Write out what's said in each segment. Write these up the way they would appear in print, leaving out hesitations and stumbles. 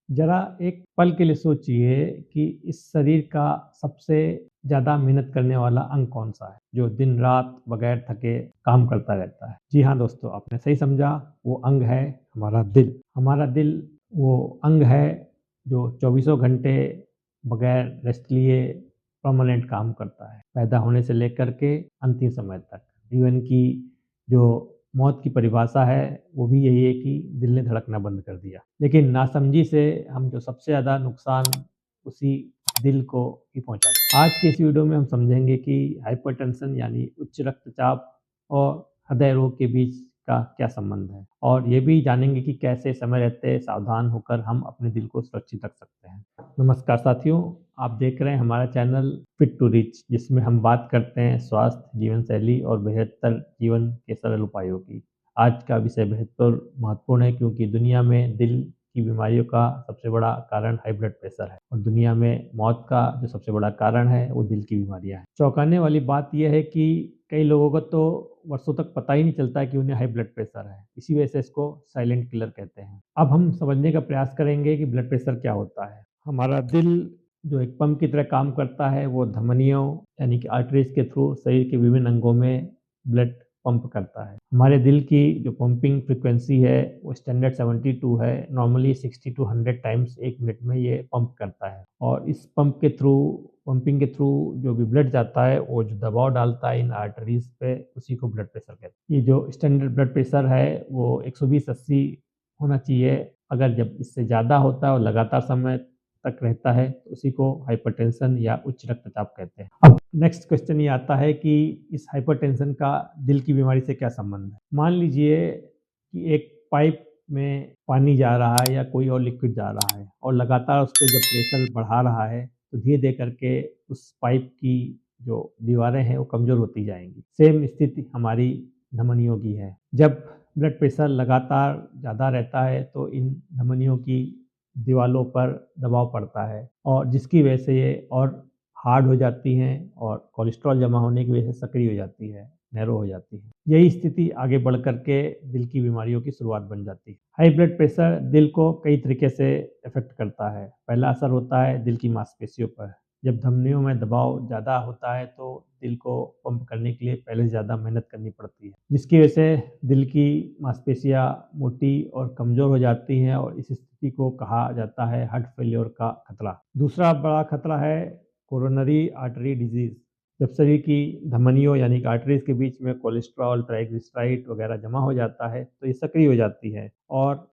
जरा एक पल के लिए सोचिए कि इस शरीर का सबसे ज़्यादा मेहनत करने वाला अंग कौन-सा है, जो दिन-रात बगैर थके काम करता रहता है? जी हाँ दोस्तों, आपने सही समझा, वो अंग है हमारा दिल। हमारा दिल वो अंग है जो चौबीसों घंटे बगैर रेस्ट लिए परमानेंट काम करता है, पैदा होने से लेकर के अंतिम समय तक। जीवन की जो मौत की परिभाषा है, वो भी यही है कि दिल ने धड़कना बंद कर दिया। लेकिन नासमझी से हम जो सबसे ज़्यादा नुकसान उसी दिल को ही पहुँचाते हैं। आज की इस वीडियो में हम समझेंगे कि हाइपरटेंशन यानी उच्च रक्तचाप और हृदय रोग के बीच का क्या संबंध है, और ये भी जानेंगे कि कैसे समय रहते सावधान होकर हम अपने दिल को सुरक्षित रख सकते हैं। नमस्कार साथियों, आप देख रहे हैं हमारा चैनल फिट टू रिच, जिसमें हम बात करते हैं स्वास्थ्य, जीवन शैली और बेहतर जीवन के सरल उपायों की। आज का विषय बेहद महत्वपूर्ण है, क्योंकि दुनिया में दिल की बीमारियों का सबसे बड़ा कारण हाई ब्लड प्रेशर है, और दुनिया में मौत का जो सबसे बड़ा कारण है वो दिल की बीमारियां हैं। चौंकाने वाली बात यह है कि कई लोगों को तो वर्षों तक पता ही नहीं चलता है कि उन्हें हाई ब्लड प्रेशर है। इसी वजह से इसको साइलेंट किलर कहते हैं। अब हम समझने का प्रयास करेंगे कि ब्लड प्रेशर क्या होता है। हमारा दिल जो एक पंप की तरह काम करता है, वो धमनियों यानी कि आर्टरीज के थ्रू शरीर के विभिन्न अंगों में ब्लड पंप करता है। हमारे दिल की जो पंपिंग फ्रीक्वेंसी है वो स्टैंडर्ड 72 है। नॉर्मली 60 टू 100 टाइम्स एक मिनट में ये पंप करता है, और इस पंपिंग के थ्रू जो भी ब्लड जाता है, वो जो दबाव डालता है इन आर्टरीज पे, उसी को ब्लड प्रेशर कहते हैं। ये जो स्टैंडर्ड ब्लड प्रेशर है वो 120/80 होना चाहिए। अगर जब इससे ज़्यादा होता है और लगातार समय तक रहता है, तो उसी को हाइपरटेंशन या उच्च रक्तचाप कहते हैं। अब नेक्स्ट क्वेश्चन ये आता है कि इस हाइपरटेंशन का दिल की बीमारी से क्या संबंध है। मान लीजिए कि एक पाइप में पानी जा रहा है या कोई और लिक्विड जा रहा है, और लगातार उस पर जब प्रेशर बढ़ा रहा है, तो धीरे धीरे करके उस पाइप की जो दीवारें हैं वो कमजोर होती जाएंगी। सेम स्थिति हमारी धमनियों की है। जब ब्लड प्रेशर लगातार ज़्यादा रहता है, तो इन धमनियों की दीवालों पर दबाव पड़ता है, और जिसकी वजह से ये और हार्ड हो जाती हैं, और कोलेस्ट्रॉल जमा होने की वजह से सक्रिय हो जाती है, नैरो हो जाती है। यही स्थिति आगे बढ़ करके दिल की बीमारियों की शुरुआत बन जाती है। हाई ब्लड प्रेशर दिल को कई तरीके से इफेक्ट करता है। पहला असर होता है दिल की मांसपेशियों पर। जब धमनियों में दबाव ज़्यादा होता है, तो दिल को पंप करने के लिए पहले से ज़्यादा मेहनत करनी पड़ती है, जिसकी वजह से दिल की मांसपेशियाँ मोटी और कमज़ोर हो जाती हैं, और इस स्थिति को कहा जाता है हार्ट फेल्योर का खतरा। दूसरा बड़ा खतरा है कोरोनरी आर्टरी डिजीज़। जब शरीर की धमनियों यानी कि आर्टरीज के बीच में कोलेस्ट्रॉल, ट्राइग्लिसराइड वगैरह जमा हो जाता है, तो ये सक्रिय हो जाती है, और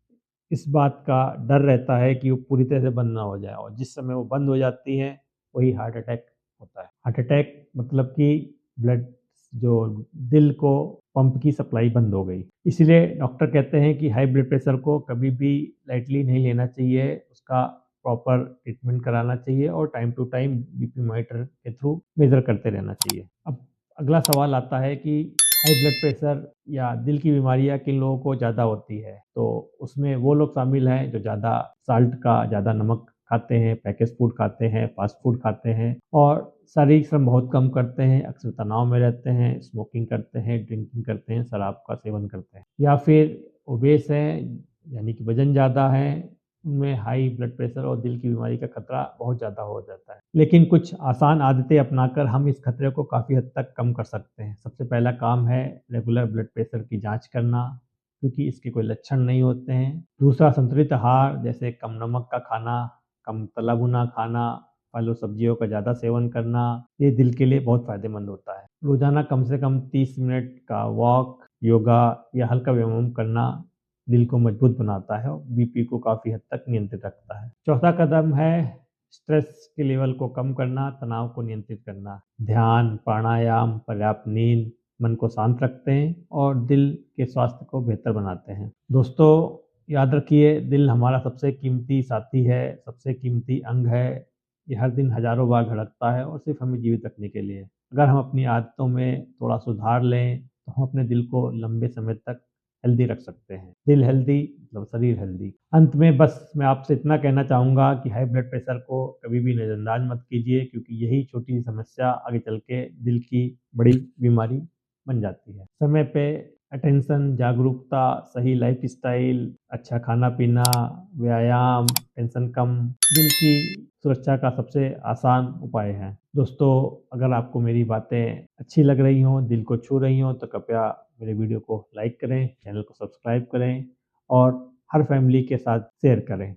इस बात का डर रहता है कि वो पूरी तरह से बंद ना हो जाए, और जिस समय वो बंद हो जाती हैं, वही हार्ट अटैक होता है। हार्ट अटैक मतलब कि ब्लड जो दिल को पंप की सप्लाई बंद हो गई। इसलिए डॉक्टर कहते हैं कि हाई ब्लड प्रेशर को कभी भी लाइटली नहीं लेना चाहिए, उसका प्रॉपर ट्रीटमेंट कराना चाहिए, और time to time BP monitor के थ्रू मेजर करते रहना चाहिए। अब अगला सवाल आता है कि हाई ब्लड प्रेशर या दिल की बीमारियां किन लोगों को ज़्यादा होती है। तो उसमें वो लोग शामिल हैं जो ज़्यादा साल्ट का, ज़्यादा नमक खाते हैं, पैकेज फूड खाते हैं, फास्ट फूड खाते हैं, और शारीरिक श्रम बहुत कम करते हैं, अक्सर तनाव में रहते हैं, स्मोकिंग करते हैं, ड्रिंकिंग करते हैं, शराब का सेवन करते हैं, या फिर ओबेस हैं यानी कि वजन ज़्यादा है। उनमें हाई ब्लड प्रेशर और दिल की बीमारी का खतरा बहुत ज़्यादा हो जाता है। लेकिन कुछ आसान आदतें अपनाकर हम इस खतरे को काफ़ी हद तक कम कर सकते हैं। सबसे पहला काम है रेगुलर ब्लड प्रेशर की जांच करना, क्योंकि इसके कोई लक्षण नहीं होते हैं। दूसरा, संतुलित आहार जैसे कम नमक का खाना, कम तला भुना खाना, फल और सब्जियों का ज़्यादा सेवन करना, ये दिल के लिए बहुत फ़ायदेमंद होता है। रोज़ाना कम से कम 30 मिनट का वॉक, योगा या हल्का व्यायाम करना दिल को मजबूत बनाता है, और बीपी को काफ़ी हद तक नियंत्रित रखता है। चौथा कदम है स्ट्रेस के लेवल को कम करना, तनाव को नियंत्रित करना। ध्यान, प्राणायाम, पर्याप्त नींद मन को शांत रखते हैं और दिल के स्वास्थ्य को बेहतर बनाते हैं। दोस्तों, याद रखिए, दिल हमारा सबसे कीमती साथी है, सबसे कीमती अंग है। ये हर दिन हजारों बार धड़कता है, और सिर्फ हमें जीवित रखने के लिए। अगर हम अपनी आदतों में थोड़ा सुधार लें, तो हम अपने दिल को लंबे समय तक हेल्दी रख सकते हैं। दिल हेल्दी मतलब शरीर हेल्दी। अंत में बस मैं आपसे इतना कहना चाहूँगा कि हाई ब्लड प्रेशर को कभी भी नज़रअंदाज मत कीजिए, क्योंकि यही छोटी सी समस्या आगे चल के दिल की बड़ी बीमारी बन जाती है। समय पे अटेंशन, जागरूकता, सही लाइफ़स्टाइल, अच्छा खाना-पीना, व्यायाम, टेंशन कम, दिल की सुरक्षा का सबसे आसान उपाय हैं। दोस्तों, अगर आपको मेरी बातें अच्छी लग रही हों, दिल को छू रही हों, तो कृपया मेरे वीडियो को लाइक करें, चैनल को सब्सक्राइब करें और हर फैमिली के साथ शेयर करें।